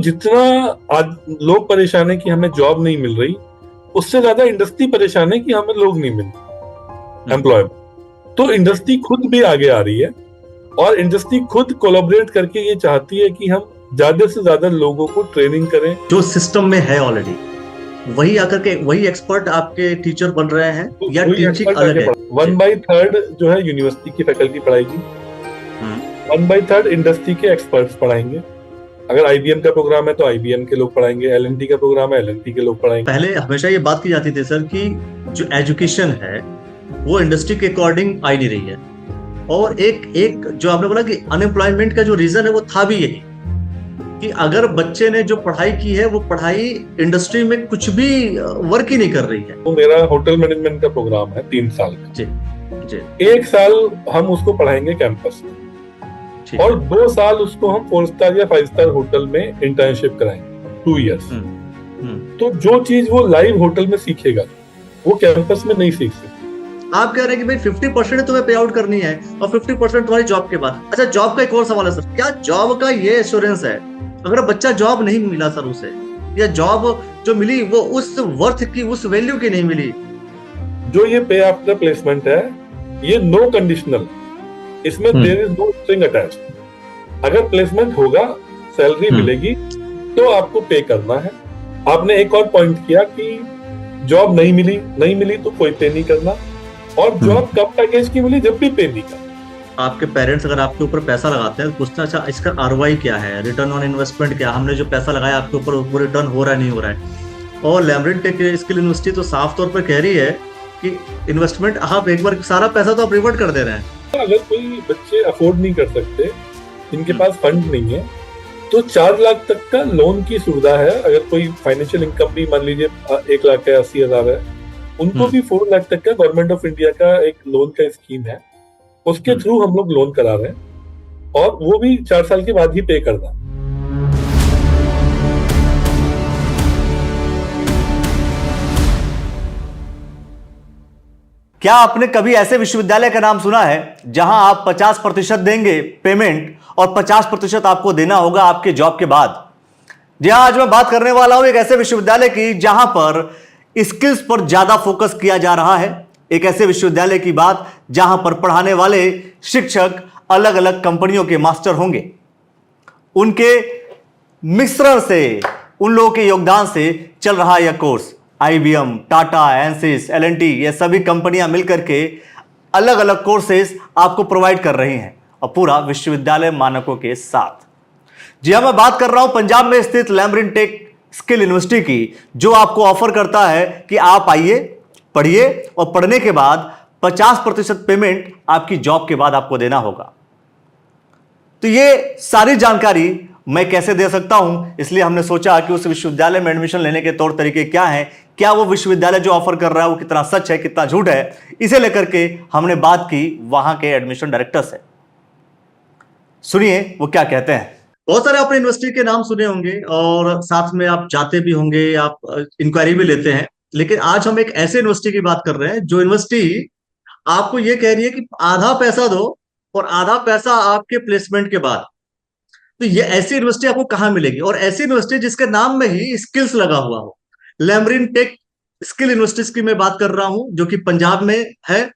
जितना आज लोग परेशान है कि हमें जॉब नहीं मिल रही, उससे ज्यादा इंडस्ट्री परेशान है कि हमें लोग नहीं मिल रहे, एम्प्लॉयमेंट। तो इंडस्ट्री खुद भी आगे आ रही है और इंडस्ट्री खुद कोलैबोरेट करके ये चाहती है कि हम ज्यादा से ज्यादा लोगों को ट्रेनिंग करें जो सिस्टम में है ऑलरेडी, वही आकर के वही एक्सपर्ट आपके टीचर बन रहे हैं या टीचिंग अलग है? 1/3 जो है यूनिवर्सिटी की फैकल्टी पढ़ाएगी, 1/3 इंडस्ट्री के एक्सपर्ट्स पढ़ाएंगे। अगर आईबीएम का प्रोग्राम है तो आईबीएम के लोग पढ़ाएंगे, एलएनटी का प्रोग्राम है एलएनटी के लोग पढ़ाएंगे। पहले हमेशा ये बात की जाती थी सर कि जो एजुकेशन है वो इंडस्ट्री के अकॉर्डिंग आई नहीं रही है, और एक जो आपने बोला कि अनएम्प्लॉयमेंट का जो रीजन है वो था भी यही कि अगर बच्चे ने जो पढ़ाई की है वो पढ़ाई इंडस्ट्री में कुछ भी वर्क ही नहीं कर रही है। तो मेरा होटल मैनेजमेंट का प्रोग्राम है 3 साल का। जी जी। 1 साल हम उसको पढ़ाएंगे कैंपस में और 2 साल उसको हम 4 स्टार या 5 स्टार होटल में इंटर्नशिप कराएंगे 2 इयर्स। तो जो चीज वो लाइव होटल में सीखेगा वो कैंपस में नहीं सीख सकते। आप कह रहे हैं कि भाई 50% तुम्हें पे आउट करनी है और 50% तुम्हारी जॉब के बाद। अच्छा, जॉब का एक और सवाल है सर, क्या जॉब का ये एश्योरेंस है अगर बच्चा जॉब नहीं मिला सर उसे, या जॉब जो मिली वो उस वर्थ की, उस वैल्यू की नहीं मिली? जो ये पे आफ्टर प्लेसमेंट है ये नो कंडीशनल, इसमें there is no string attached. अगर प्लेसमेंट होगा, सैलरी मिलेगी तो आपको पे करना है। आपने एक और पॉइंट किया कि जॉब नहीं मिली तो कोई पे नहीं करना, और जॉब कब पैकेज की मिली, जब भी पे नहीं करना। आपके पेरेंट्स अगर आपके ऊपर पैसा लगाते हैं तो पूछते हैं अच्छा इसका आरओआई क्या है, रिटर्न ऑन इन्वेस्टमेंट क्या, हमने जो पैसा लगाया आपके ऊपर वो रिटर्न हो रहा है नहीं हो रहा है। और लैमरिन टेक स्किल यूनिवर्सिटी तो साफ तौर पर कह रही है कि इन्वेस्टमेंट आप एक बार सारा पैसा तो आप रिवर्ट कर दे रहे हैं। अगर कोई बच्चे अफोर्ड नहीं कर सकते, इनके पास फंड नहीं है, तो 4 लाख तक का लोन की सुविधा है। अगर कोई फाइनेंशियल इनकम भी मान लीजिए 1 लाख या 80,000 है, उनको भी 4 लाख तक का गवर्नमेंट ऑफ इंडिया का एक लोन का स्कीम है, उसके थ्रू हम लोग लोन करा रहे हैं और वो भी 4 साल के बाद ही पे करना। क्या आपने कभी ऐसे विश्वविद्यालय का नाम सुना है जहां आप 50% देंगे पेमेंट और 50% आपको देना होगा आपके जॉब के बाद? जी हां, आज मैं बात करने वाला हूं एक ऐसे विश्वविद्यालय की जहां पर स्किल्स पर ज्यादा फोकस किया जा रहा है। एक ऐसे विश्वविद्यालय की बात जहां पर पढ़ाने वाले शिक्षक अलग अलग कंपनियों के मास्टर होंगे। उनके मिश्रण से, उन लोगों के योगदान से चल रहा यह course IBM, Tata, Ansys, L and T, ये सभी कंपनियां मिलकर के अलग अलग कोर्सेज आपको प्रोवाइड कर रही हैं और पूरा विश्वविद्यालय मानकों के साथ। जी हां, मैं बात कर रहा हूं पंजाब में स्थित लैमरिन टेक स्किल यूनिवर्सिटी की, जो आपको ऑफर करता है कि आप आइए, पढ़िए और पढ़ने के बाद 50% पेमेंट आपकी जॉब के बाद आपको देना होगा। तो ये सारी जानकारी मैं कैसे दे सकता हूं, इसलिए हमने सोचा कि उस विश्वविद्यालय में एडमिशन लेने के तौर तरीके क्या हैं, क्या वो विश्वविद्यालय जो ऑफर कर रहा है वो कितना सच है, कितना झूठ है, इसे लेकर के हमने बात की वहां के एडमिशन डायरेक्टर से। सुनिए वो क्या कहते हैं। बहुत सारे आपने यूनिवर्सिटी के नाम सुने होंगे और साथ में आप जाते भी होंगे, आप इंक्वायरी भी लेते हैं, लेकिन आज हम एक ऐसे यूनिवर्सिटी की बात कर रहे हैं जो यूनिवर्सिटी आपको ये कह रही है कि आधा पैसा दो और आधा पैसा आपके प्लेसमेंट के बाद। तो ये ऐसी यूनिवर्सिटी आपको कहां मिलेगी, और ऐसी यूनिवर्सिटी जिसके नाम में ही स्किल्स लगा हुआ हो। लैमरिन टेक स्किल यूनिवर्सिटी की मैं बात कर रहा हूं जो कि पंजाब में है,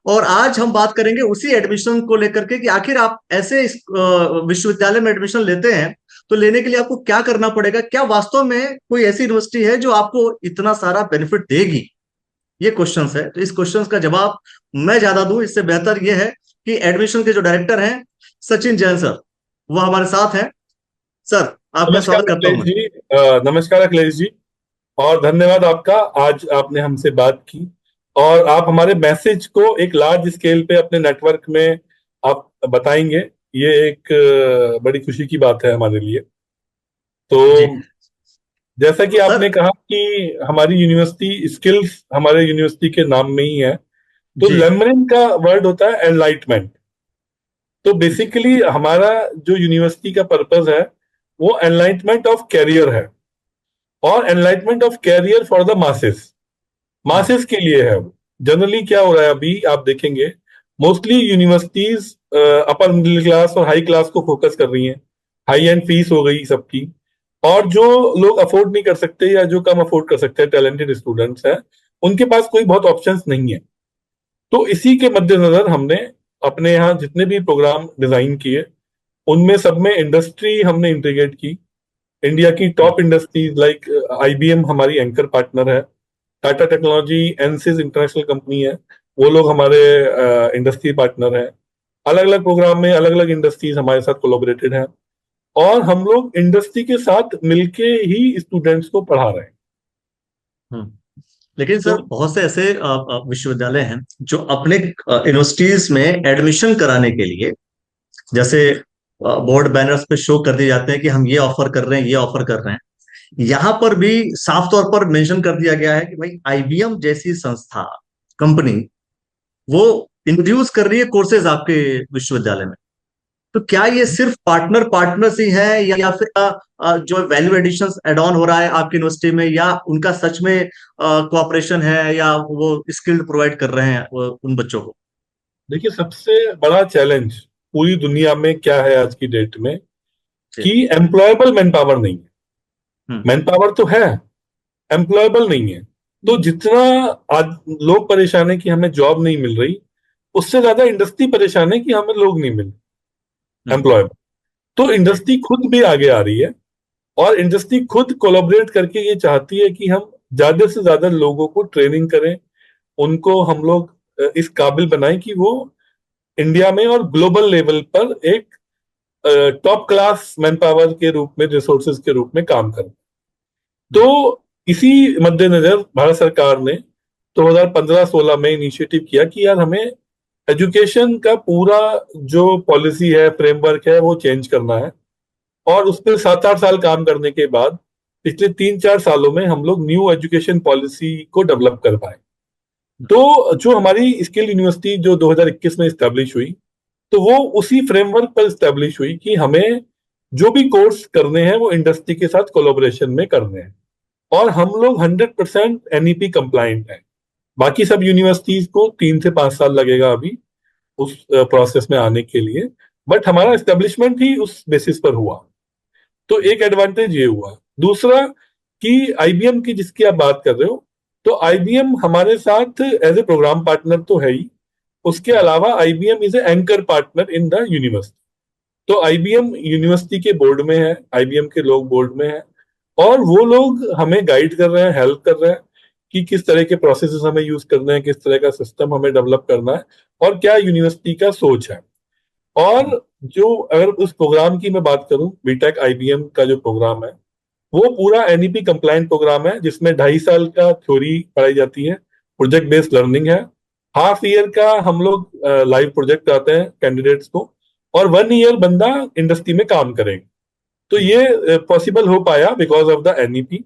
और आज हम बात करेंगे उसी एडमिशन को लेकर के कि आखिर आप ऐसे विश्वविद्यालय में एडमिशन लेते हैं तो लेने के लिए आपको क्या करना पड़ेगा, क्या वास्तव में कोई ऐसी यूनिवर्सिटी है जो आपको इतना सारा बेनिफिट देगी। ये क्वेश्चंस है, तो इस क्वेश्चंस का जवाब मैं ज्यादा दूं इससे बेहतर ये है कि एडमिशन के जो डायरेक्टर हैं सचिन जैन सर, वो हमारे साथ हैं। सर आपका स्वागत करता हूं। नमस्कार अखिलेश जी, और धन्यवाद आपका, आज आपने हमसे बात की और आप हमारे मैसेज को एक लार्ज स्केल पे अपने नेटवर्क में आप बताएंगे, ये एक बड़ी खुशी की बात है हमारे लिए। तो जैसा कि आपने कहा कि हमारी यूनिवर्सिटी स्किल्स हमारे यूनिवर्सिटी के नाम में ही है, तो लैमरिन का वर्ड होता है एनलाइटमेंट। तो बेसिकली हमारा जो यूनिवर्सिटी का पर्पस है वो एनलाइटमेंट ऑफ कैरियर है, और enlightenment of career for the masses के लिए है। जनरली क्या हो रहा है अभी आप देखेंगे, mostly universities upper middle class और हाई क्लास को फोकस कर रही हैं। हाई एंड फीस हो गई सबकी, और जो लोग अफोर्ड नहीं कर सकते या जो कम अफोर्ड कर सकते हैं, टैलेंटेड स्टूडेंट्स हैं, उनके पास कोई बहुत ऑप्शंस नहीं है। तो इसी के मद्देनजर हमने अपने यहाँ जितने भी प्रोग्राम डिजाइन किए, उनमें सब में इंडस्ट्री हमने इंटीग्रेट की। इंडिया की टॉप इंडस्ट्रीज लाइक आईबीएम हमारी एंकर पार्टनर है, टाटा टेक्नोलॉजी, एनसिस इंटरनेशनल कंपनी है, वो लोग हमारे इंडस्ट्री पार्टनर है। अलग अलग प्रोग्राम में अलग अलग इंडस्ट्रीज हमारे साथ कोलोबरेटेड हैं, और हम लोग इंडस्ट्री के साथ मिलके ही स्टूडेंट्स को पढ़ा रहे हैं। हम्म। लेकिन तो सर बहुत से ऐसे विश्वविद्यालय हैं जो अपने यूनिवर्सिटीज में एडमिशन कराने के लिए, जैसे बोर्ड बैनर्स पे शो कर दिए जाते हैं कि हम ये ऑफर कर रहे हैं, ये ऑफर कर रहे हैं। यहां पर भी साफ तौर पर मेंशन कर दिया गया है कि भाई आईबीएम जैसी संस्था, कंपनी, वो इंट्रोड्यूस कर रही है कोर्सेज आपके विश्वविद्यालय में। तो क्या ये सिर्फ पार्टनर पार्टनर्स ही है, या फिर जो वैल्यू एडिशन एड ऑन हो रहा है आपकी यूनिवर्सिटी में, या उनका सच में कोऑपरेशन है, या वो स्किल्ड प्रोवाइड कर रहे हैं उन बच्चों को? देखिए, सबसे बड़ा चैलेंज पूरी दुनिया में क्या है आज की डेट में, जी। कि एम्प्लॉयबल मैन पावर नहीं है। हम्म। मैन पावर तो है, एम्प्लॉयबल नहीं है। तो जितना आज लोग परेशान है कि हमें जॉब नहीं मिल रही, उससे ज्यादा इंडस्ट्री परेशान है कि हमें लोग नहीं मिल रहे, हम्म। एम्प्लॉयबल। तो इंडस्ट्री खुद भी आगे आ रही है, और इंडस्ट्री खुद कोलैबोरेट करके ये चाहती है कि हम ज्यादा से ज्यादा लोगों को ट्रेनिंग करें, उनको हम लोग इस काबिल बनाएं कि वो इंडिया में और ग्लोबल लेवल पर एक टॉप क्लास मैन पावर के रूप में, रिसोर्सेज के रूप में काम करें। तो इसी मद्देनजर भारत सरकार ने 2015-16 में इनिशिएटिव किया कि यार हमें एजुकेशन का पूरा जो पॉलिसी है, फ्रेमवर्क है, वो चेंज करना है। और उस पर 7-8 साल काम करने के बाद पिछले 3-4 सालों में हम लोग न्यू एजुकेशन पॉलिसी को डेवलप कर पाए। तो जो हमारी स्किल यूनिवर्सिटी जो 2021 में स्टैब्लिश हुई, तो वो उसी फ्रेमवर्क पर स्टैब्लिश हुई कि हमें जो भी कोर्स करने हैं वो इंडस्ट्री के साथ कोलोबरेशन में करने हैं। और हम लोग 100% एनईपी कंप्लाइंट हैं। बाकी सब यूनिवर्सिटीज को 3 से 5 साल लगेगा अभी उस प्रोसेस में आने के लिए, बट हमारा एस्टेब्लिशमेंट ही उस बेसिस पर हुआ। तो एक एडवांटेज ये हुआ। दूसरा, कि आईबीएम की जिसकी आप बात कर रहे हो, तो आईबीएम हमारे साथ एज ए प्रोग्राम पार्टनर तो है ही, उसके अलावा IBM is a anchor partner in the university. तो आईबीएम यूनिवर्सिटी के बोर्ड में है, आईबीएम के लोग बोर्ड में हैं, और वो लोग हमें गाइड कर रहे हैं, हेल्प कर रहे हैं कि किस तरह के प्रोसेसेस हमें यूज करने हैं, किस तरह का सिस्टम हमें डेवलप करना है, और क्या यूनिवर्सिटी का सोच है। और जो अगर उस प्रोग्राम की मैं बात करूं, बीटेक आईबीएम का जो प्रोग्राम है, वो पूरा एनईपी कंप्लायंट प्रोग्राम है, जिसमें 2.5 साल का थ्योरी पढ़ाई जाती है, प्रोजेक्ट बेस्ड लर्निंग है, हाफ ईयर का हम लोग लाइव प्रोजेक्ट आते हैं कैंडिडेट्स को, और 1 ईयर बंदा इंडस्ट्री में काम करेगा। तो ये पॉसिबल हो पाया because of the NEP,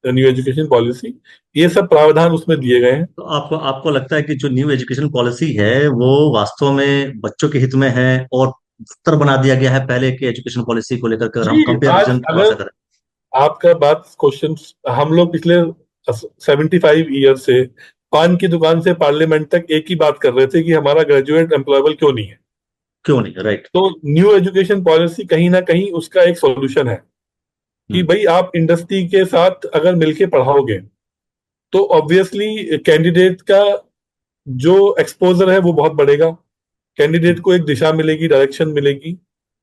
new education policy. ये सब प्रावधान उसमें दिए गए हैं। तो आपको आपको लगता है कि जो न्यू एजुकेशन पॉलिसी है वो वास्तव में बच्चों के हित में है, और बेहतर बना दिया गया है पहले के एजुकेशन पॉलिसी को लेकर के, अगर हम जी, आज कंपेरिजन थोड़ा सा अगर करें? आपका बात क्वेश्चन, हम लोग पिछले 75 ईयर से पान की दुकान से पार्लियामेंट तक एक ही बात कर रहे थे कि हमारा ग्रेजुएट एम्प्लॉयबल क्यों नहीं है। क्यों नहीं, राइट। तो न्यू एजुकेशन पॉलिसी कहीं ना कहीं उसका एक सॉल्यूशन है कि भाई आप इंडस्ट्री के साथ अगर मिलके पढ़ाओगे, तो ऑब्वियसली कैंडिडेट का जो एक्सपोजर है वो बहुत बढ़ेगा, कैंडिडेट को एक दिशा मिलेगी, डायरेक्शन मिलेगी,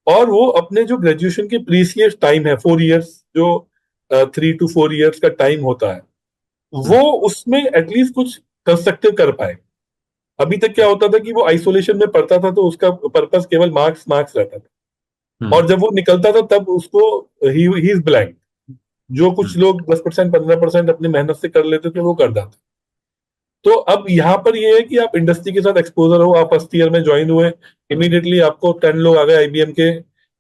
और वो अपने जो ग्रेजुएशन के प्रीसियस टाइम है, 4 इयर्स, जो 3 to 4 इयर्स का टाइम होता है, वो उसमें एटलीस्ट कुछ कंस्ट्रक्टिव कर पाए। अभी तक क्या होता था कि वो आइसोलेशन में पढ़ता था, तो उसका पर्पस केवल मार्क्स मार्क्स रहता था, और जब वो निकलता था तब उसको ही इज ब्लैंक। जो कुछ लोग 10% 15% अपनी मेहनत से कर लेते थे वो कर जाते। तो अब यहाँ पर ये है कि आप इंडस्ट्री के साथ एक्सपोजर हो, आप फर्स्ट ईयर में ज्वाइन हुए, इमीडिएटली आपको 10 लोग आ गए आईबीएम के,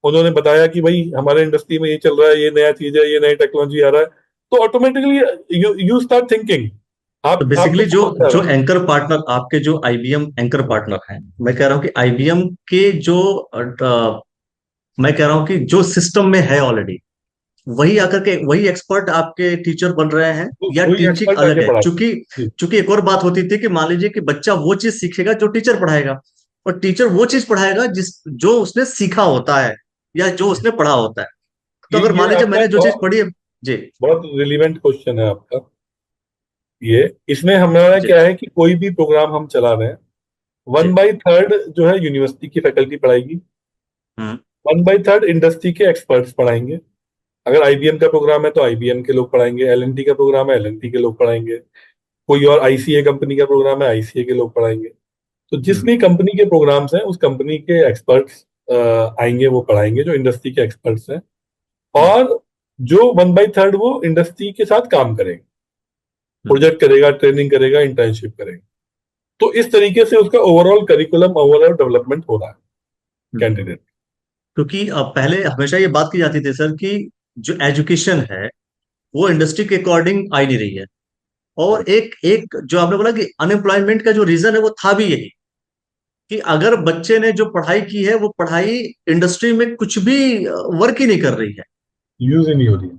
उन्होंने बताया कि भाई हमारे इंडस्ट्री में ये चल रहा है, ये नया चीज है, ये नई टेक्नोलॉजी आ रहा है, तो ऑटोमेटिकली यू स्टार्ट थिंकिंग। तो आप बेसिकली आपको जो समझ आ जो रहा है। एंकर पार्टनर आपके, जो आईबीएम एंकर पार्टनर हैं, मैं कह रहा हूँ कि आईबीएम के जो मैं कह रहा हूँ कि जो सिस्टम में है ऑलरेडी, वही आकर के वही एक्सपर्ट आपके टीचर बन रहे हैं, या वही टीचिंग एक्सपर्ट अलग आके है? पढ़ा। चूंकि जी चूंकि एक और बात होती थी कि मान लीजिए कि बच्चा वो चीज सीखेगा जो टीचर पढ़ाएगा, और टीचर वो चीज पढ़ाएगा जिस जो उसने सीखा होता है या जो उसने पढ़ा होता है। तो अगर मान ये लीजिए आपका मैंने एक जो चीज बहुत पढ़ी है। जी बहुत रिलीवेंट क्वेश्चन है आपका। ये इसमें हमारा जी। क्या है कि कोई भी प्रोग्राम हम चला रहे हैं, जी। 1/3 जो है यूनिवर्सिटी की फैकल्टी पढ़ाएगी, हम्म। 1/3 इंडस्ट्री के एक्सपर्ट्स पढ़ाएंगे। अगर आईबीएम का प्रोग्राम है तो आईबीएम के लोग पढ़ाएंगे, एलएनटी का प्रोग्राम है एलएनटी के लोग पढ़ाएंगे, कोई और आईसीए कंपनी का प्रोग्राम है आईसीए के लोग पढ़ाएंगे। तो जिस हम्म। भी कंपनी के प्रोग्राम्स हैं उस कंपनी के एक्सपर्ट्स आएंगे, वो पढ़ाएंगे जो इंडस्ट्री के एक्सपर्ट्स हैं। हम्म। और जो 1/3 वो इंडस्ट्री के साथ काम करेगा, हम्म। प्रोजेक्ट करेगा, ट्रेनिंग करेगा, इंटर्नशिप करेगा। तो इस तरीके से उसका ओवरऑल करिकुलम, ओवरऑल डेवलपमेंट हो रहा है हम्म। कैंडिडेट। क्योंकि पहले हमेशा ये बात की जाती थी सर कि जो एजुकेशन है वो इंडस्ट्री के अकॉर्डिंग आई नहीं रही है। और एक एक जो आपने बोला कि अनएम्प्लॉयमेंट का जो रीजन है वो था भी यही, कि अगर बच्चे ने जो पढ़ाई की है वो पढ़ाई इंडस्ट्री में कुछ भी वर्क ही नहीं कर रही है। यूज ही नहीं हो रही है।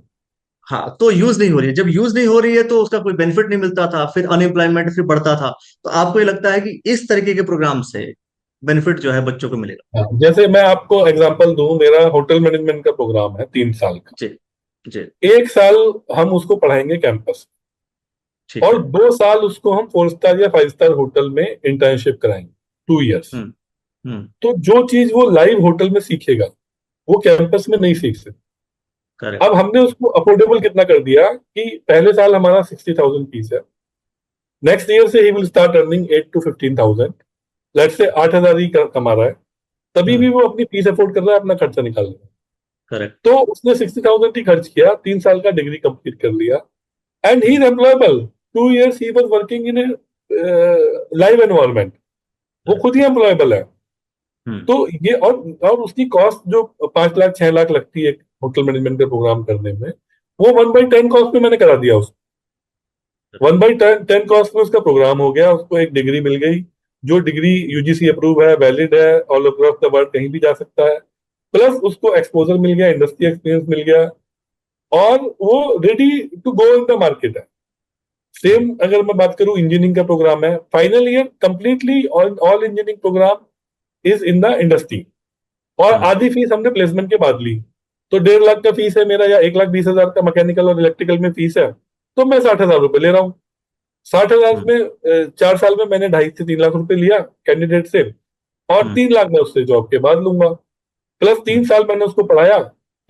हाँ, तो यूज नहीं हो रही है। जब यूज नहीं हो रही है तो उसका कोई बेनिफिट नहीं मिलता था, फिर अनएम्प्लॉयमेंट फिर बढ़ता था। तो आपको ये लगता है कि इस तरीके के प्रोग्राम से बेनिफिट जो है बच्चों को मिलेगा? हाँ, जैसे मैं आपको एग्जांपल दूं, मेरा होटल मैनेजमेंट का प्रोग्राम है 3 साल का। जी जी। 1 साल हम उसको पढ़ाएंगे कैंपस, ठीक और है। 2 साल उसको हम 4 स्टार या 5 स्टार होटल में इंटर्नशिप कराएंगे, 2 इयर्स। हम्म। हम्म। तो जो चीज वो लाइव होटल में सीखेगा वो कैंपस में नहीं सीख सकते। करेक्ट। अब हमने उसको अफोर्डेबल कितना कर दिया कि पहले साल हमारा 60,000 फीस है, नेक्स्ट ईयर से he will start earning 8 to 15,000। Let's say 8,000 ही कमा रहा है, तभी भी हम्म। वो अपनी फीस अफोर्ड कर रहा है, अपना खर्चा निकाल रहा है। करेक्ट। तो उसने 60,000 ही खर्च किया, 3 साल का डिग्री कंप्लीट कर लिया, and he hmm. Is employable. 2 years he was working in A live environment, वो करेक्ट। खुद ही एम्प्लॉयबल है। हम्म। तो ये और उसकी कॉस्ट जो 5 लाख 6 लाख लगती है होटल मैनेजमेंट का प्रोग्राम करने में, वो 1/10 कॉस्ट में मैंने करा दिया उसको। 1/10 कॉस्ट में उसका प्रोग्राम हो गया, उसको एक डिग्री मिल गई, जो डिग्री यूजीसी अप्रूव है, वैलिड है, ऑल अक्रॉस द वर्ल्ड कहीं भी जा सकता है। प्लस उसको एक्सपोजर मिल गया, इंडस्ट्री एक्सपीरियंस मिल गया, और वो ready to go in the market है। हम्म। सेम अगर मैं बात करूं, इंजीनियरिंग का प्रोग्राम है, final year completely all engineering program is in the industry, और हम्म। आधी फीस हमने प्लेसमेंट के बाद ली। तो 1.5 लाख का फीस है मेरा, या 1,20,000 का मैकेनिकल और इलेक्ट्रिकल में फीस है, तो मैं 60,000 रुपये ले रहा हूँ। 60,000 हम्म। में 4 साल में मैंने 2.5 से 3 लाख रुपए लिया कैंडिडेट से, और हम्म। 3 लाख मैं उससे जॉब के बाद लूंगा। प्लस हम्म। 3 साल मैंने उसको पढ़ाया,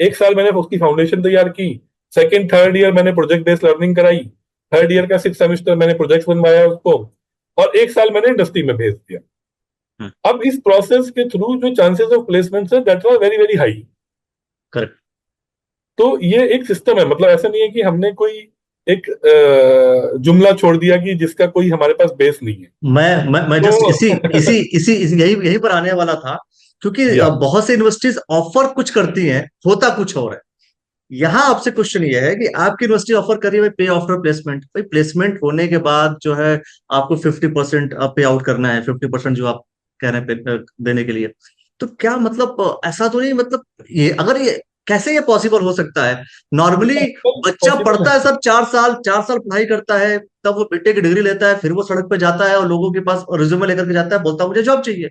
1 साल मैंने उसकी फाउंडेशन तैयार की, सेकंड थर्ड ईयर मैंने प्रोजेक्ट बेस्ड लर्निंग कराई, थर्ड ईयर का 6 सेमेस्टर मैंने प्रोजेक्ट बनवाया उसको, और 1 साल मैंने इंडस्ट्री में भेज दिया। हम्म। अब इस प्रोसेस के थ्रू जो चांसेस ऑफ प्लेसमेंट है that are very very high. Correct. तो ये एक सिस्टम है, मतलब ऐसा नहीं है कि हमने कोई एक जुमला छोड़ दिया कि जिसका कोई हमारे पास बेस नहीं है। मैं जस्ट तो यही यही पर आने वाला था। क्योंकि या बहुत से यूनिवर्सिटीज ऑफर कुछ करती हैं, होता कुछ और है। यहाँ आपसे क्वेश्चन ये है कि आपकी यूनिवर्सिटी ऑफर कर रही है पे आफ्टर प्लेसमेंट। भाई प्लेसमेंट होने के बाद जो है आपको 50% पे आउट करना है, 50% जो आप कह रहे हैं देने के लिए। तो क्या मतलब ऐसा तो नहीं, मतलब ये अगर ये कैसे ये पॉसिबल हो सकता है? नॉर्मली बच्चा पॉसिबल पढ़ता है। है सब 4 साल पढ़ाई करता है, तब वो बीटेक की डिग्री लेता है, फिर वो सड़क पे जाता है और लोगों के पास रिज्यूमे लेकर के जाता है, बोलता है मुझे जॉब चाहिए।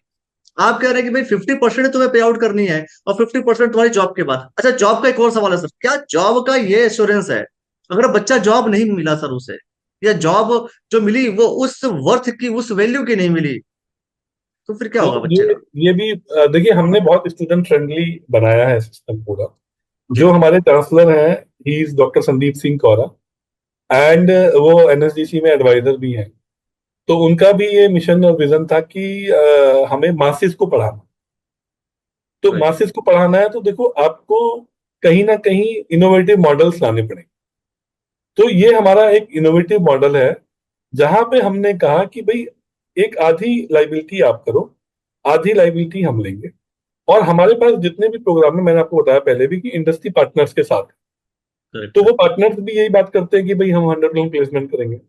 आप कह रहे हैं कि भाई 50% तुम्हें पे आउट करनी है और 50% तुम्हारी जॉब के बाद। अच्छा, जॉब का एक और सवाल है सर, क्या जॉब का ये एश्योरेंस है अगर बच्चा जॉब नहीं मिला सर उसे, या जॉब जो मिली वो उस वर्थ की, उस वैल्यू की नहीं मिली, तो फिर क्या तो होगा बच्चे का? ये भी देखिए, हमने बहुत स्टूडेंट फ्रेंडली बनाया है सिस्टम पूरा। जी। जो हमारे चांसलर हैं, he is doctor Sandeep Singh Kaura, and वो एनएसडीसी में एडवाइजर भी हैं। तो उनका भी ये मिशन और विजन था कि हमें मासिस को पढ़ाना। तो राइट। मासिस को पढ़ाना है तो देखो, आपको कहीं ना कहीं इनोवेटिव मॉडल्स लाने पड़ेंगे। तो ये हमारा एक इनोवेटिव मॉडल है, जहां पे हमने कहा कि भाई एक आधी लाइबिलिटी आप करो, आधी लाइबिलिटी हम लेंगे। और हमारे पास जितने भी प्रोग्राम है, मैंने आपको बताया पहले भी कि इंडस्ट्री पार्टनर्स के साथ, करेक्ट तो है। वो पार्टनर्स भी यही बात करते हैं कि भाई हम 100% प्लेसमेंट करेंगे।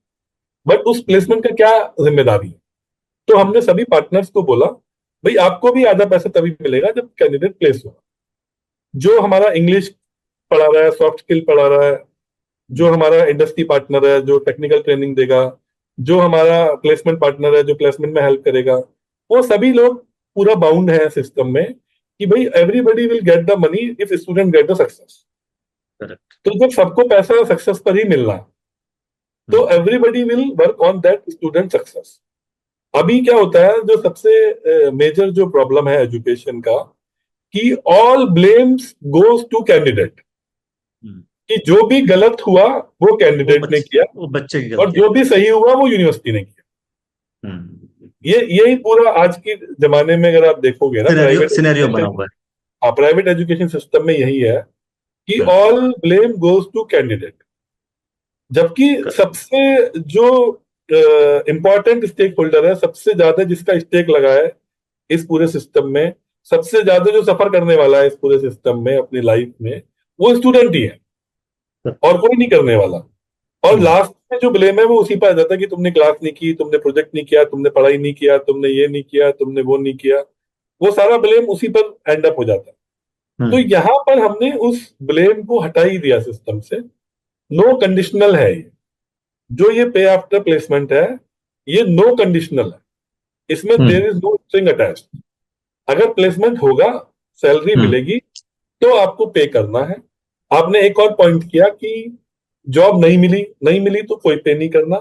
बट उस प्लेसमेंट का क्या जिम्मेदारी है? तो हमने सभी पार्टनर्स को बोला, भाई आपको भी आधा पैसा तभी मिलेगा जब कैंडिडेट प्लेस होगा। जो हमारा इंग्लिश पढ़ा रहा है, सॉफ्ट स्किल पढ़ा रहा है, जो हमारा इंडस्ट्री पार्टनर है जो टेक्निकल ट्रेनिंग देगा, जो हमारा प्लेसमेंट पार्टनर है जो प्लेसमेंट में हेल्प करेगा, वो सभी लोग पूरा बाउंड है सिस्टम में कि भाई everybody will get the money if student get the success. Correct. तो जब सबको पैसा सक्सेस पर ही मिलना, तो everybody will work on that student success. अभी क्या होता है, जो सबसे मेजर जो प्रॉब्लम है एजुकेशन का, कि all blames goes to candidate, कि जो भी गलत हुआ वो कैंडिडेट ने किया, वो बच्चे की और गलती है। जो भी सही हुआ वो यूनिवर्सिटी ने किया। ये यही पूरा आज के जमाने में अगर आप देखोगे ना, सिनेरियो प्राइवेट सिनेरियो बना एजुकेशन, हुआ है। हाँ, प्राइवेट एजुकेशन सिस्टम में यही है कि hmm, all blame goes to candidate. जबकि सबसे जो इंपॉर्टेंट स्टेक होल्डर है, सबसे ज्यादा जिसका स्टेक लगा है इस पूरे सिस्टम में, सबसे ज्यादा जो सफर करने वाला है इस पूरे सिस्टम में अपनी लाइफ में, वो स्टूडेंट ही है, और कोई नहीं करने वाला। और हम्म, लास्ट में जो ब्लेम है वो उसी पर आ जाता है कि तुमने क्लास नहीं की, तुमने प्रोजेक्ट नहीं किया, तुमने पढ़ाई नहीं किया, तुमने ये नहीं किया, तुमने वो नहीं किया। वो सारा ब्लेम उसी पर एंड अप हो जाता है। तो हम्म, यहां पर हमने उस ब्लेम को हटा ही दिया सिस्टम से। नो कंडीशनल है ये, जो ये पे आफ्टर प्लेसमेंट है, ये नो कंडीशनल है। इसमें hmm, there is no string attached. अगर प्लेसमेंट होगा, सैलरी हम्म, मिलेगी, तो आपको पे करना है। आपने एक और पॉइंट किया कि जॉब नहीं मिली, नहीं मिली तो कोई पे नहीं करना,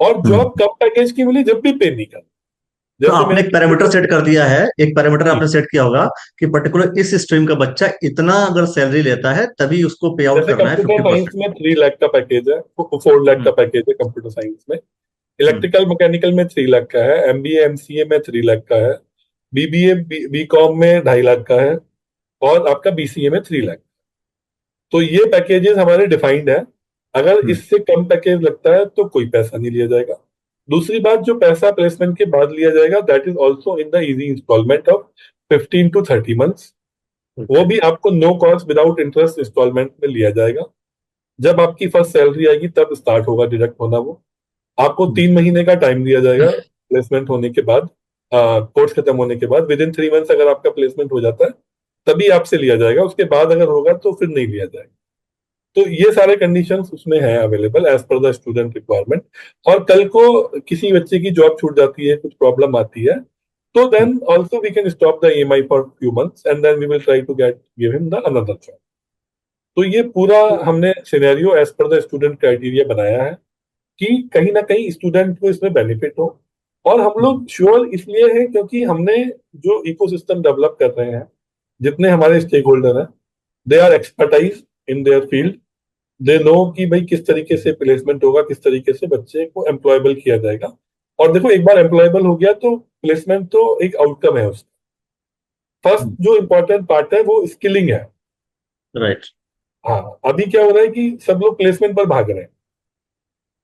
और हम्म। जॉब कम पैकेज की मिली जब भी पे नहीं करना। तो जैसे आपने मेरे एक पैरामीटर सेट कर दिया है, एक पैरामीटर जी, आपने सेट किया होगा कि पर्टिकुलर इस स्ट्रीम का बच्चा इतना अगर सैलरी लेता है तभी उसको पे आउट जैसे करना है कंप्यूटर 50%। साइंस में 3 लाख का पैकेज है, 4 लाख का हम्म, पैकेज है कंप्यूटर साइंस में। हम्म, इलेक्ट्रिकल मैकेनिकल में 3 लाख का है, एमबीए एमसीए में 3 लाख का है, बीबीए बीकॉम में 2.5 लाख का है, और आपका बीसीए में 3 लाख। तो ये पैकेजेस हमारे डिफाइंड है। अगर हम्म, इससे कम पैकेज लगता है तो कोई पैसा नहीं लिया जाएगा। दूसरी बात, जो पैसा प्लेसमेंट के बाद लिया जाएगा, that is also in the easy installment of 15 to 30 months। वो ओके। भी आपको no cost without interest installment में लिया जाएगा। जब आपकी फर्स्ट सैलरी आएगी तब स्टार्ट होगा डिडक्ट होना वो। आपको हम्म, 3 महीने का टाइम दिया जाएगा प्लेसमेंट होने के बाद, कोर्स खत्म होने के बाद। विद इन 3 मंथ्स अगर आपका प्लेसमेंट हो जाता है तभी आपसे लिया जाएगा, उसके बाद अगर होगा तो फिर नहीं लिया जाएगा। तो ये सारे कंडीशंस उसमें हैं available as per the student requirement. और कल को किसी बच्चे की जॉब छूट जाती है, कुछ प्रॉब्लम आती है, तो then also we can stop the EMI for few months and then we will try to get give him the another job. तो ये पूरा हमने scenario as per the student criteria बनाया है कि कहीं ना कहीं स्टूडेंट को इसमें बेनिफिट हो। और हम लोग श्योर इसलिए हैं क्योंकि हमने जो इकोसिस्टम डेवलप कर रहे हैं, जितने हमारे स्टेक होल्डर हैं, they are expertise in their field. They know कि भाई किस तरीके से प्लेसमेंट होगा, किस तरीके से बच्चे को एम्प्लॉयबल किया जाएगा। और देखो, एक बार एम्प्लॉयबल हो गया तो प्लेसमेंट तो एक आउटकम है उसका। फर्स्ट जो इंपॉर्टेंट पार्ट है वो स्किलिंग है। राइट। हाँ, अभी क्या हो रहा है कि सब लोग प्लेसमेंट पर भाग रहे हैं।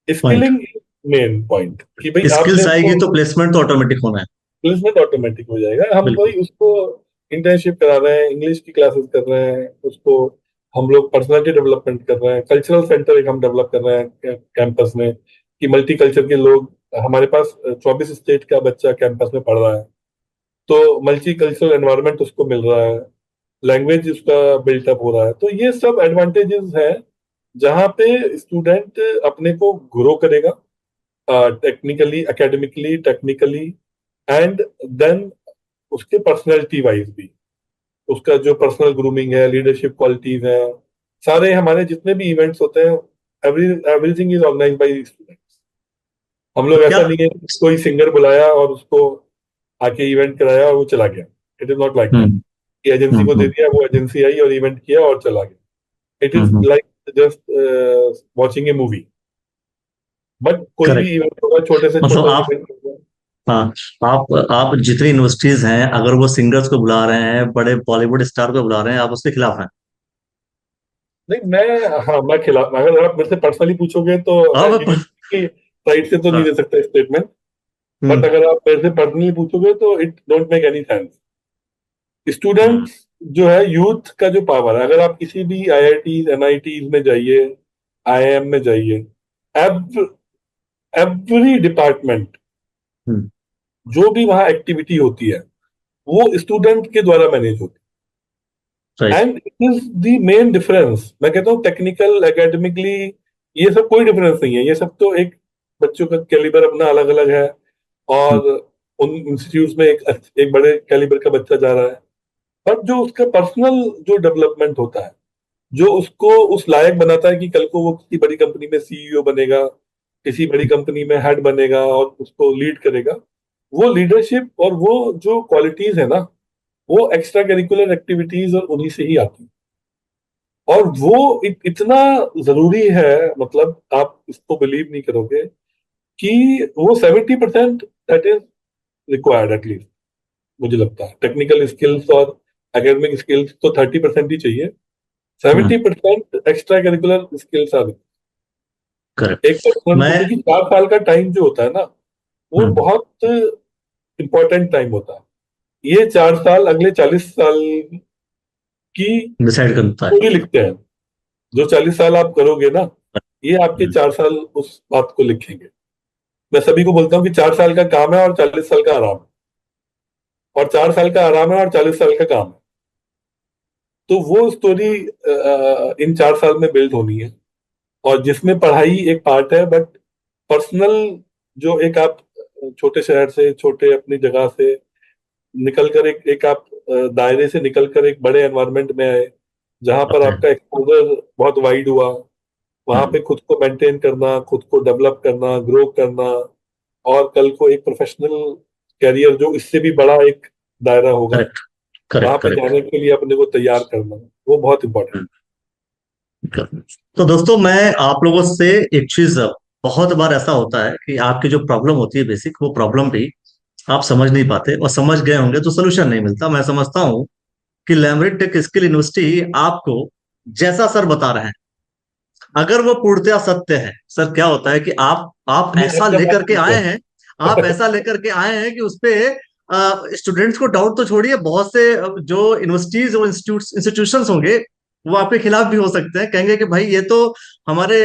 पॉइंट। स्किलिंग मेन पॉइंट, कि भाई आपने स्किल्स आएगी उसको, तो प्लेसमेंट तो ऑटोमेटिक होना है। प्लेसमेंट ऑटोमेटिक हो जाएगा। हम बिल्कुल। वही उसको इंटर्नशिप करा रहे हैं, इंग्लिश की क्लासेस कर रहे हैं उसको, हम लोग पर्सनालिटी डेवलपमेंट कर रहे हैं, कल्चरल सेंटर एक हम डेवलप कर रहे हैं कैंपस में, कि मल्टी कल्चर के लोग, हमारे पास 24 स्टेट का बच्चा कैंपस में पढ़ रहा है, तो मल्टी कल्चरल एनवायरनमेंट उसको मिल रहा है, लैंग्वेज उसका बिल्टअप हो रहा है। तो ये सब एडवांटेजेस है जहाँ पे स्टूडेंट अपने को ग्रो करेगा, technically, academically, technically, and then उसके पर्सनैलिटी वाइज भी, उसका जो पर्सनल ग्रूमिंग है, लीडरशिप क्वालिटीज है, सारे हमारे जितने भी इवेंट्स होते हैं, everything is organise by students. हम तो लोग क्या। ऐसा नहीं है कि कोई सिंगर बुलाया और उसको आके इवेंट कराया और वो चला गया। It is not like that hmm, कि एजेंसी को दे हम्म, दिया, वो एजेंसी आई और इवेंट किया और चला गया। It is hmm. Like just watching A movie. But कोई भी करेक्ट। इवेंट होगा, छोटे से मतलब छोटा आप, इवेंट होगा। हाँ, आप जितनी यूनिवर्सिटीज हैं अगर वो सिंगर्स को बुला रहे हैं, बड़े बॉलीवुड स्टार को बुला रहे हैं, आप उसके खिलाफ हैं? नहीं, मैं खिलाफ, अगर आप मेरे से पर्सनली पूछोगे तो मैं आप। यूनिवर्सिटी की साइड से तो नहीं हाँ। दे सकता स्टेटमेंट। बट हम्म, अगर आप मेरे से पर्सनली पूछोगे तो it don't make any sense. Hmm, students जो है, यूथ का जो पावर है, अगर आप किसी भी आईआईटी एनआईटी में जाइए, आईआईएम में जाइए, एवरी डिपार्टमेंट, हम्म। जो भी वहाँ एक्टिविटी होती है, वो स्टूडेंट के द्वारा मैनेज होती है। Right. And it is the main difference. मैं कहता हूँ टेक्निकल, एकेडमिकली, ये सब कोई डिफरेंस नहीं है। ये सब तो एक, बच्चों का कैलिबर अपना अलग अलग है, और उन इंस्टीट्यूट में एक बड़े कैलिबर का बच्चा जा रहा है। पर जो उसका पर्सनल जो डेवलपमेंट होता है, जो उसको उस लायक बनाता है कि कल को वो किसी बड़ी कंपनी में सीईओ बनेगा, किसी बड़ी कंपनी में हेड बनेगा और उसको लीड करेगा। वो लीडरशिप और वो जो क्वालिटीज है ना, वो एक्स्ट्रा करिकुलर एक्टिविटीज और उन्हीं से ही आती है। और वो इतना जरूरी है, मतलब आप इसको बिलीव नहीं करोगे कि वो 70% दैट इज रिक्वायर्ड एटलीस्ट। मुझे लगता है टेक्निकल स्किल्स और एकेडमिक स्किल्स तो 30% ही चाहिए। हम्म। 70% एक्स्ट्रा करिकुलर स्किल्स आ। करेक्ट। एक पर्सन को, मैं क्योंकि 4 साल का टाइम जो होता है ना, वो हम्म बहुत इंपॉर्टेंट टाइम होता है। ये 4 साल अगले 40 साल की डिसाइड करता है। स्टोरी लिखते हैं। जो 40 साल आप करोगे ना, ये आपके हम्म। 4 साल उस बात को लिखेंगे। मैं सभी को बोलता हूँ कि 4 साल का काम है और 40 साल का आराम है, और 4 साल का आराम है और 40 साल का काम है। तो वो स्टोरी इन 4 साल में बिल्ड होनी है। और जिसमें पढ़ाई एक पार्ट है, बट पर्सनल, जो एक आप छोटे शहर से, छोटे अपनी जगह से निकलकर एक आप दायरे से निकलकर एक बड़े एनवायरनमेंट में आए, जहां पर ओके। आपका एक्सपोजर बहुत वाइड हुआ। वहां हम्म। पे खुद को मेंटेन करना, खुद को डेवलप करना, ग्रो करना, और कल को एक प्रोफेशनल कैरियर जो इससे भी बड़ा एक दायरा होगा, करेक्ट वहां करेक्ट पे करेक्ट। जाने के लिए अपने को तैयार करना, वो बहुत इंपॉर्टेंट। तो दोस्तों, मैं आप लोगों से एक चीज, बहुत बार ऐसा होता है कि आपकी जो प्रॉब्लम होती है बेसिक, वो प्रॉब्लम भी आप समझ नहीं पाते, और समझ गए होंगे तो सोल्यूशन नहीं मिलता। मैं समझता हूँ कि लैमरिट टेक स्किल यूनिवर्सिटी आपको, जैसा सर बता रहे हैं, अगर वो पूर्णतया सत्य है, सर क्या होता है कि आप मैं ऐसा आपका बात लेकर के ठीक आए है। हैं, आप ऐसा लेकर के आए हैं कि उसपे स्टूडेंट्स को डाउट तो छोड़िए, बहुत से जो यूनिवर्सिटीज और इंस्टीट्यूशंस होंगे, वो आपके खिलाफ भी हो सकते हैं, कहेंगे कि भाई ये तो हमारे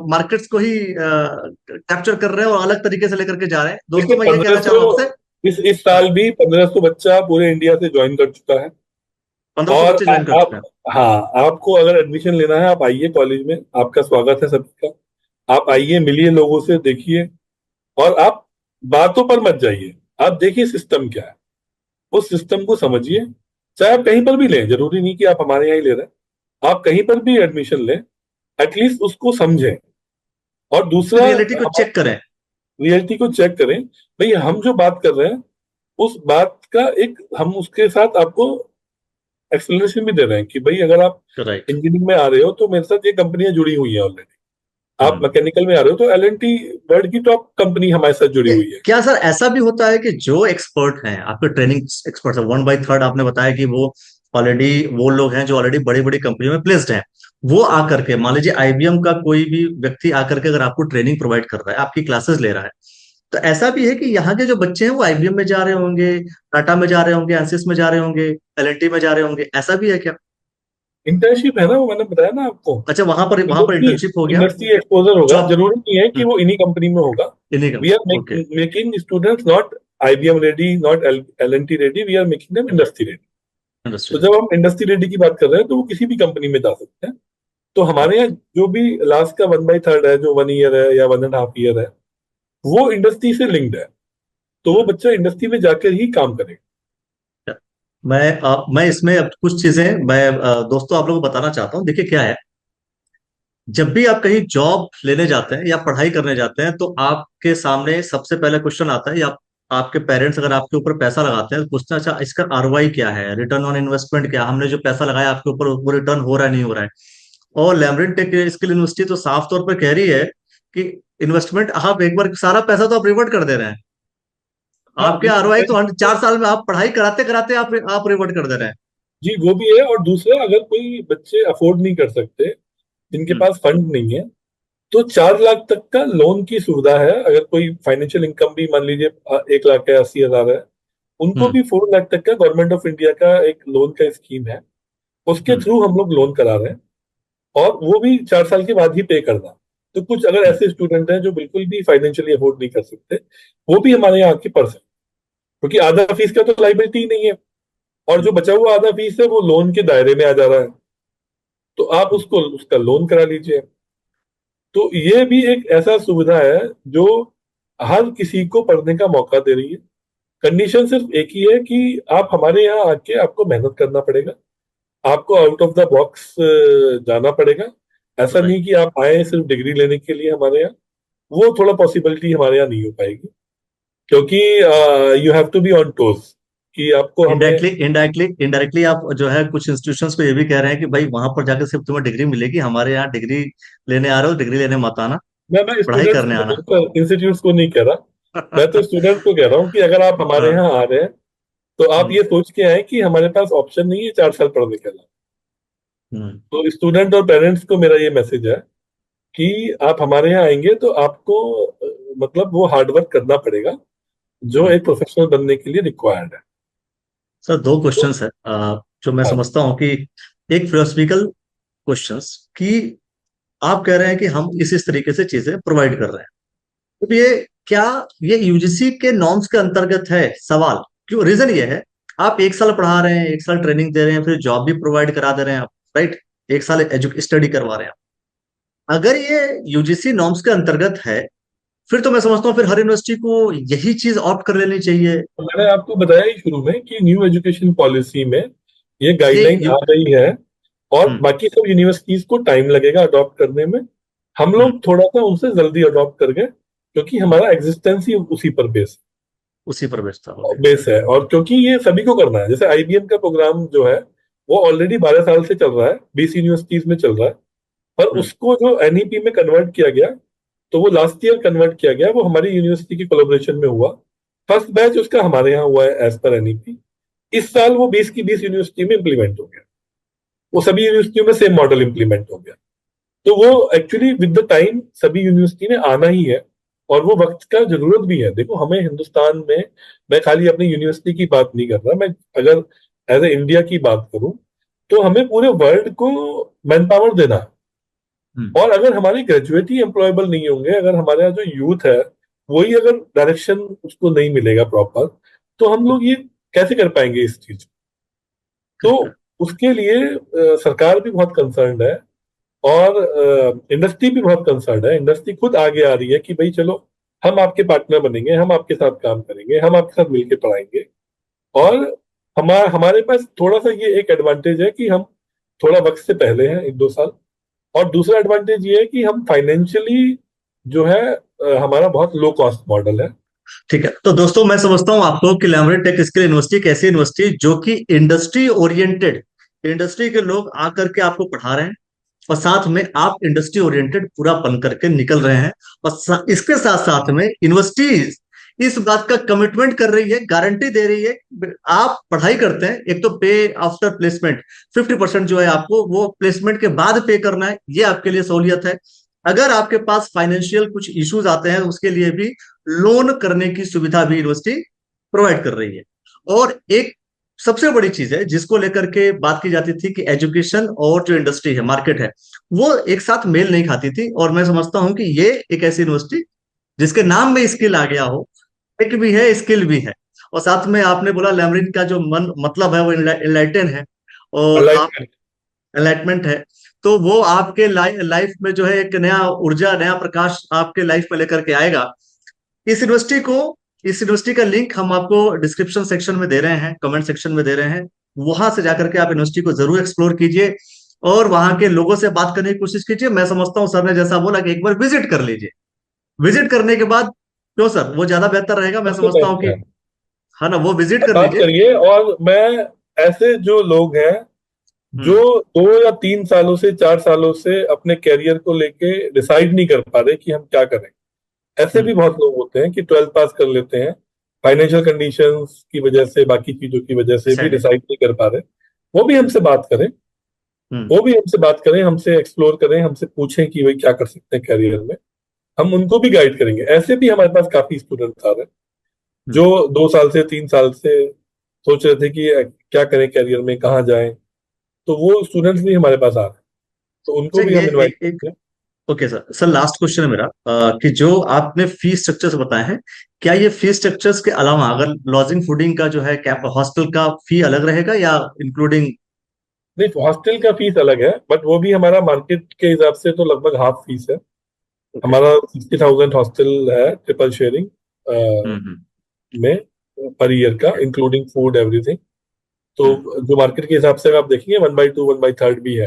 मार्केट्स को ही कैप्चर कर रहे हैं और अलग तरीके से लेकर के जा रहे हैं। दोस्तों, देखिए, मैं ये कहना पंद्रह चाह सौ रहा हूं आपसे। इस हाँ, साल भी 1500 बच्चा पूरे इंडिया से ज्वाइन कर चुका है। 1500 और बच्चे ज्वाइन कर चुके आप, हैं। हाँ, आपको अगर एडमिशन लेना है, आप आइए कॉलेज में, आपका स्वागत है सबका। आप आइए, मिलिए लोगों से, देखिए। और आप बातों पर मत जाइए, आप देखिए सिस्टम क्या है, उस सिस्टम को समझिए। चाहे आप कहीं पर भी लें, जरूरी नहीं कि आप हमारे यहाँ ही ले रहे हैं, आप कहीं पर भी एडमिशन लें, एटलीस्ट उसको समझें। और उसकी दूसरा, रियलिटी को हमारी चेक करें। रियलिटी को चेक करें। भाई, हम जो बात कर रहे हैं, उस बात का एक हम उसके साथ आपको एक्सप्लेनेशन भी दे रहे हैं कि भाई, अगर आप राइट। इंजीनियरिंग में आ रहे हो तो मेरे साथ ये कंपनियां जुड़ी हुई हैं ऑलरेडी। आप हम्म। मैकेनिकल में आ रहे हो तो L&T वर्ल्ड की टॉप कंपनी हमारे साथ जुड़ी हुई है। क्या सर ऐसा भी होता है कि जो एक्सपर्ट हैं, आपके ट्रेनिंग एक्सपर्ट है, 1/3 आपने बताया कि वो ऑलरेडी, वो लोग हैं जो ऑलरेडी बड़ी बड़ी कंपनियों में प्लेस्ड हैं, वो आकर के, मान लीजिए आईबीएम का कोई भी व्यक्ति आकर के अगर आपको ट्रेनिंग प्रोवाइड कर रहा है, आपकी क्लासेस ले रहा है, तो ऐसा भी है कि यहाँ के जो बच्चे हैं वो आईबीएम में जा रहे होंगे, टाटा में जा रहे होंगे, एंसिस में जा रहे होंगे, एलएनटी में जा रहे होंगे, ऐसा भी है क्या? इंटर्नशिप है ना, वो मैंने बताया ना आपको। अच्छा, वहां पर इंडस्ट्री इंटर्नशिप हो गया। इंडस्ट्री एक्सपोजर होगा, जॉब। जरूरी नहीं है कि वो इन्हीं कंपनी में होगा। इन्हीं का। We are okay. Making students not IBM ready, not L&T ready, we are making them industry ready. तो अंडरस्टूड। जब हम इंडस्ट्री रेडी की बात कर रहे हैं, तो वो किसी भी कंपनी में जा सकते हैं। तो हमारे यहाँ जो भी लास्ट का 1/3 है, जो 1 ईयर है या 1.5 ईयर है, वो इंडस्ट्री से लिंक्ड है। तो वो बच्चा इंडस्ट्री में जाकर ही काम करेगा। मैं इसमें अब कुछ चीजें मैं दोस्तों आप लोगों को बताना चाहता हूँ। देखिए क्या है, जब भी आप कहीं जॉब लेने जाते हैं या पढ़ाई करने जाते हैं, तो आपके सामने सबसे पहला क्वेश्चन आता है, या आपके पेरेंट्स अगर आपके ऊपर पैसा लगाते हैं तो पूछना, अच्छा इसका आरओआई क्या है, रिटर्न ऑन इन्वेस्टमेंट क्या है? हमने जो पैसा लगाया आपके ऊपर, वो रिटर्न हो रहा है नहीं हो रहा है? और लैमरिन टेक स्किल यूनिवर्सिटी तो साफ तौर पर कह रही है कि इन्वेस्टमेंट, आप एक बार सारा पैसा तो आप रिवर्ट कर दे रहे हैं। हाँ, आपके आरओआई तो देखिए, 4 साल में आप पढ़ाई कराते कराते आप रिवर्ट कर दे रहे हैं। जी वो भी है। और दूसरा, अगर कोई बच्चे अफोर्ड नहीं कर सकते, जिनके हम्म। पास फंड नहीं है, तो 4 लाख तक का लोन की सुविधा है। अगर कोई फाइनेंशियल इनकम भी मान लीजिए 1 लाख है, 80,000 है, उनको हम्म। भी 4 लाख तक का गवर्नमेंट ऑफ इंडिया का एक लोन का स्कीम है। उसके हम्म। थ्रू हम लोग लोन करा रहे हैं, और वो भी 4 साल के बाद ही पे करना। तो कुछ अगर हम्म। ऐसे स्टूडेंट हैं जो बिल्कुल भी फाइनेंशियली अफोर्ड नहीं कर सकते, वो भी हमारे यहाँ आके पढ़ सकते हैं, क्योंकि आधा फीस का तो लाइबिलिटी ही नहीं है। और जो बचा हुआ आधा फीस है, वो लोन के दायरे में आ जा रहा है। तो आप उसको उसका लोन करा लीजिए। तो ये भी एक ऐसा सुविधा है जो हर किसी को पढ़ने का मौका दे रही है। कंडीशन सिर्फ एक ही है कि आप हमारे यहाँ आके, आपको मेहनत करना पड़ेगा। आपको आउट ऑफ द बॉक्स जाना पड़ेगा। ऐसा राइट। नहीं कि आप आए सिर्फ डिग्री लेने के लिए हमारे यहाँ, वो थोड़ा पॉसिबिलिटी हमारे यहाँ नहीं हो पाएगी, क्योंकि you have to be on toes कि आपको हमें। इनडायरेक्टली आप जो है कुछ इंस्टीट्यूशंस को ये भी कह रहे हैं कि भाई वहां पर जाकर सिर्फ तुम्हें डिग्री मिलेगी, हमारे यहाँ डिग्री लेने आ रहे हो, डिग्री लेने मत आना, मैं पढ़ाई स्टूडेंट्स करने आना। को, इंस्टीट्यूट्स को नहीं कह रहा, मैं तो स्टूडेंट्स को कह रहा हूँ कि अगर आप हमारे हाँ। यहाँ आ रहे हैं तो आप हम्म। ये सोच के आए कि हमारे पास ऑप्शन नहीं है 4 साल पढ़ने के लिए। हम्म। तो स्टूडेंट और पेरेंट्स को मेरा ये मैसेज है कि आप हमारे यहाँ आएंगे तो आपको मतलब वो हार्डवर्क करना पड़ेगा जो हम्म। एक प्रोफेशनल बनने के लिए रिक्वायर्ड है। सर दो तो क्वेश्चंस है जो मैं हाँ, समझता हूँ कि एक फिलोसफिकल क्वेश्चंस कि आप कह रहे हैं कि हम इस तरीके से चीजें प्रोवाइड कर रहे हैं, तो ये क्या ये यूजीसी के नॉर्म्स के अंतर्गत है? सवाल क्यों, रीजन ये है, आप एक साल पढ़ा रहे हैं, एक साल ट्रेनिंग दे रहे हैं, फिर जॉब भी प्रोवाइड करा दे रहे हैं आप, राइट? एक साल स्टडी करवा रहे हैं आप। अगर ये यूजीसी नॉर्म्स के अंतर्गत है, फिर तो मैं समझता हूँ फिर हर यूनिवर्सिटी को यही चीज ऑप्ट कर लेनी चाहिए। तो मैंने आपको बताया ही शुरू में कि न्यू एजुकेशन पॉलिसी में ये ये गाइडलाइन यू, आ गई है, और हम्म। बाकी सब यूनिवर्सिटीज को टाइम लगेगा अडॉप्ट करने में। हम हम्म। लोग थोड़ा सा उनसे जल्दी अडॉप्ट कर गए, क्योंकि हमारा एग्जिस्टेंस ही उसी पर उसी पर बेस्ड था, ओके। बेस है। और क्योंकि ये सभी को करना है, जैसे आईबीएम का प्रोग्राम जो है वो ऑलरेडी 12 साल से चल रहा है, 20 यूनिवर्सिटीज में चल रहा है, पर हम्म। उसको जो एनईपी में कन्वर्ट किया गया, तो वो लास्ट ईयर कन्वर्ट किया गया, वो हमारी यूनिवर्सिटी की कोलैबोरेशन में हुआ। फर्स्ट बैच उसका हमारे यहाँ हुआ है एज पर एनईपी। इस साल वो 20 की 20 यूनिवर्सिटी में इम्प्लीमेंट हो गया, वो सभी यूनिवर्सिटियों में सेम मॉडल इम्प्लीमेंट हो गया। तो वो एक्चुअली विद द टाइम सभी यूनिवर्सिटी में आना ही है, और वो वक्त का जरूरत भी है। देखो हमें हिंदुस्तान में, मैं खाली अपनी यूनिवर्सिटी की बात नहीं कर रहा, मैं अगर एज ए इंडिया की बात करूं, तो हमें पूरे वर्ल्ड को मैन पावर देना है। हम्म। और अगर हमारे ग्रेजुएट ही एम्प्लॉयबल नहीं होंगे, अगर हमारे यहाँ जो यूथ है वही अगर डायरेक्शन उसको नहीं मिलेगा प्रॉपर, तो हम लोग ये कैसे कर पाएंगे इस चीज को? तो करेक्ट। उसके लिए सरकार भी बहुत कंसर्न्ड है, और इंडस्ट्री भी बहुत कंसर्न है। इंडस्ट्री खुद आगे आ रही है कि भाई चलो हम आपके पार्टनर बनेंगे, हम आपके साथ काम करेंगे, हम आपके साथ मिलकर पढ़ाएंगे। और हमारे पास थोड़ा सा ये एक एडवांटेज है कि हम थोड़ा वक्त से पहले हैं, 1-2 साल। और दूसरा एडवांटेज ये है कि हम फाइनेंशियली जो है हमारा बहुत लो कॉस्ट मॉडल है। ठीक है, तो दोस्तों मैं समझता हूँ आपको कि लैमरेट टेक स्किल यूनिवर्सिटी एक ऐसी यूनिवर्सिटी जो कि इंडस्ट्री ओरिएंटेड, इंडस्ट्री के लोग आकर के आपको पढ़ा रहे हैं, और साथ में आप इंडस्ट्री ओरिएंटेड पूरा बन करके निकल रहे हैं। और इसके साथ साथ में यूनिवर्सिटीज इस बात का कमिटमेंट कर रही है, गारंटी दे रही है, आप पढ़ाई करते हैं, एक तो पे आफ्टर प्लेसमेंट 50% जो है आपको वो प्लेसमेंट के बाद पे करना है, ये आपके लिए सहूलियत है। अगर आपके पास फाइनेंशियल कुछ इश्यूज आते हैं, उसके लिए भी लोन करने की सुविधा भी यूनिवर्सिटी प्रोवाइड कर रही है। और एक सबसे बड़ी चीज है जिसको लेकर के बात की जाती थी कि एजुकेशन और जो इंडस्ट्री है, मार्केट है, वो एक साथ मेल नहीं खाती थी। और मैं समझता हूं कि ये एक ऐसी यूनिवर्सिटी जिसके नाम में स्किल आ गया हो, टेक भी है, स्किल भी है, और साथ में आपने बोला लैमरिन का जो मन मतलब है वो इनलाइटन है, और आप अलाइनमेंट। एनलाइटमेंट है। तो वो आपके लाइफ में जो है एक नया ऊर्जा, नया प्रकाश आपके लाइफ में लेकर के आएगा। इस यूनिवर्सिटी को, इस यूनिवर्सिटी का लिंक हम आपको डिस्क्रिप्शन सेक्शन में दे रहे हैं, कमेंट सेक्शन में दे रहे हैं। वहां से जाकर के आप यूनिवर्सिटी को जरूर एक्सप्लोर कीजिए, और वहां के लोगों से बात करने की कोशिश कीजिए। मैं समझता हूँ सर ने जैसा बोला कि एक बार विजिट कर लीजिए, विजिट करने के बाद, क्यों सर, वो ज्यादा बेहतर रहेगा। मैं सबसे समझता हूँ बेस्ट कि है, है ना, वो विजिट आप कर बात लीजिए। करिए। और मैं ऐसे जो लोग हैं जो हम्म। 2 या 3 सालों से 4 सालों से अपने कैरियर को लेके डिसाइड नहीं कर पा रहे कि हम क्या करें, ऐसे हम्म। भी बहुत लोग होते हैं कि 12th पास कर लेते हैं, फाइनेंशियल कंडीशंस की वजह से, बाकी चीजों की वजह से भी सैंडविच। डिसाइड नहीं कर पा रहे। वो भी हम्म। हमसे बात करें, हम्म। वो भी हमसे बात करें, हमसे एक्सप्लोर करें, हमसे पूछें कि भाई क्या कर सकते हैं कैरियर में। हम उनको भी गाइड करेंगे। ऐसे भी हमारे पास काफी स्टूडेंट्स आ रहे हैं हम्म। जो 2 साल से 3 साल से सोच रहे थे कि क्या करें कैरियर में, कहाँ जाएं। तो वो स्टूडेंट्स भी हमारे पास आ रहे हैं, तो उनको सर भी ये हम इनवाइट एक करेंगे। Okay sir, sir last question है मेरा, कि जो आपने फीस स्ट्रक्चर्स बताए हैं, क्या ये फीस स्ट्रक्चर्स के अलावा अगर लॉजिंग फूडिंग का जो है कैंप हॉस्टल का फी अलग रहेगा, या इंक्लूडिंग? नहीं, हॉस्टल का फीस अलग है, बट वो भी हमारा मार्केट के हिसाब से तो लगभग हाफ फीस है। ओके। हमारा 60,000 हॉस्टल है, ट्रिपल शेयरिंग हम्म। में, पर ईयर का, इंक्लूडिंग फूड एवरीथिंग। तो जो मार्केट के हिसाब से आप देखेंगे 1/2 1/3 भी है।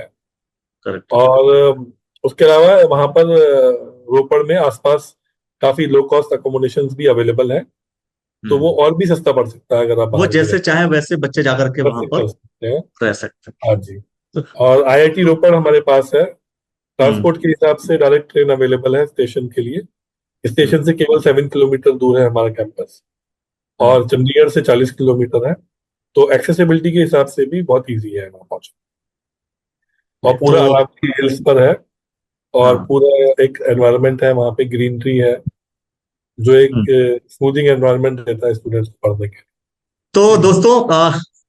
करेक्ट। और उसके अलावा वहां पर रोपड़ में आसपास काफी लो कॉस्ट अकोमोडेशन भी अवेलेबल है, तो वो और भी सस्ता पड़ सकता है अगर आप वो बाहर में जैसे चाहे वैसे बच्चे जाकर के वहां पर कर सकते हैं। रह सकते हाँ जी। हैं। और IIT रोपड़ हमारे पास है। हम्म, ट्रांसपोर्ट के हिसाब से डायरेक्ट ट्रेन अवेलेबल है स्टेशन के लिए। स्टेशन से केवल 7 किलोमीटर दूर है हमारा कैंपस, हम्म। और चंडीगढ़ से 40 किलोमीटर है। तो एक्सेसिबिलिटी के हिसाब से भी बहुत इजी है वहाँ पहुंचना। और तो पूरा अरावली हिल्स पर है, और हाँ। पूरा एक एनवायरनमेंट है वहाँ पे, ग्रीनरी है, जो एक हम्म। स्मूथिंग एनवायरनमेंट देता है स्टूडेंट्स को पढ़ने के तो लिए। दोस्तों,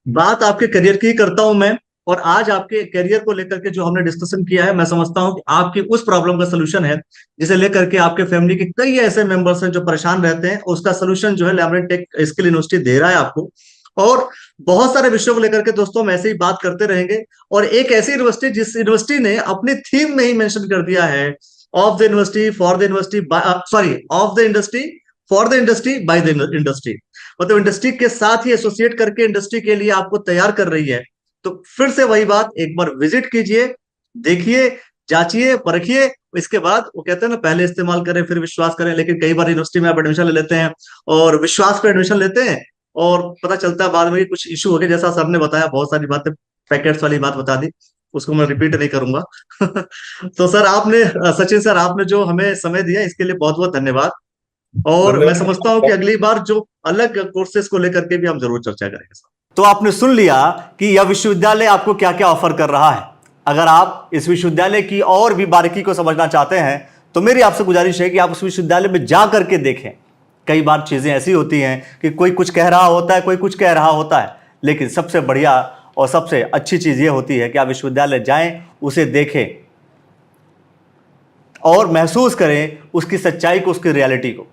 बात आपके करियर की करता हूं मैं। और आज आपके करियर को लेकर के जो हमने डिस्कशन किया है, मैं समझता हूं कि आपकी उस प्रॉब्लम का सोल्यूशन है जिसे लेकर के आपके फैमिली के कई ऐसे मेंबर्स हैं जो परेशान रहते हैं। उसका सोल्यूशन जो है लैमरेट टेक स्किल यूनिवर्सिटी दे रहा है आपको। और बहुत सारे विषयों को लेकर के दोस्तों हम ऐसे ही बात करते रहेंगे। और एक ऐसी यूनिवर्सिटी जिस यूनिवर्सिटी ने अपनी थीम में ही मेंशन कर दिया है, of the university for the university, sorry, of the industry for the industry by the industry. मतलब इंडस्ट्री के साथ ही एसोसिएट करके इंडस्ट्री के लिए आपको तैयार कर रही है। तो फिर से वही बात, एक बार विजिट कीजिए, देखिए, जांचिए, परखिए। इसके बाद वो कहते हैं ना, पहले इस्तेमाल करें फिर विश्वास करें। लेकिन कई बार यूनिवर्सिटी में आप एडमिशन ले लेते हैं और विश्वास पे एडमिशन लेते हैं, और पता चलता है बाद में कि कुछ इशू हो गया। जैसा सर ने बताया, बहुत सारी बातें, पैकेट्स वाली बात बता दी, उसको मैं रिपीट नहीं करूंगा। तो सर आपने, सचिन सर आपने जो हमें समय दिया इसके लिए बहुत बहुत धन्यवाद। और मैं समझता हूं कि धन्यवाद। अगली बार जो अलग कोर्सेज को लेकर के भी हम जरूर चर्चा करेंगे सर। तो आपने सुन लिया कि यह विश्वविद्यालय आपको क्या क्या ऑफर कर रहा है। अगर आप इस विश्वविद्यालय की और भी बारीकी को समझना चाहते हैं तो मेरी आपसे गुजारिश है कि आप उस विश्वविद्यालय में जा करके देखें। कई बार चीजें ऐसी होती हैं कि कोई कुछ कह रहा होता है, कोई कुछ कह रहा होता है, लेकिन सबसे बढ़िया और सबसे अच्छी चीज यह होती है कि आप विश्वविद्यालय जाएं, उसे देखें और महसूस करें उसकी सच्चाई को, उसकी रियलिटी को।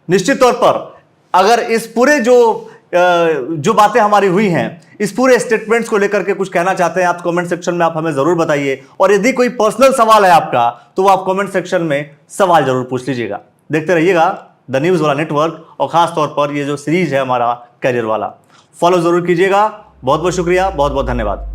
निश्चित तौर पर अगर इस पूरे जो बातें हमारी हुई हैं, इस पूरे स्टेटमेंट्स को लेकर के कुछ कहना चाहते हैं आप, कमेंट सेक्शन में आप हमें जरूर बताइए। और यदि कोई पर्सनल सवाल है आपका तो आप कमेंट सेक्शन में सवाल जरूर पूछ लीजिएगा। देखते रहिएगा द न्यूज वाला नेटवर्क, और खास तौर पर ये जो सीरीज है हमारा करियर वाला, फॉलो जरूर कीजिएगा। बहुत बहुत शुक्रिया, बहुत बहुत धन्यवाद।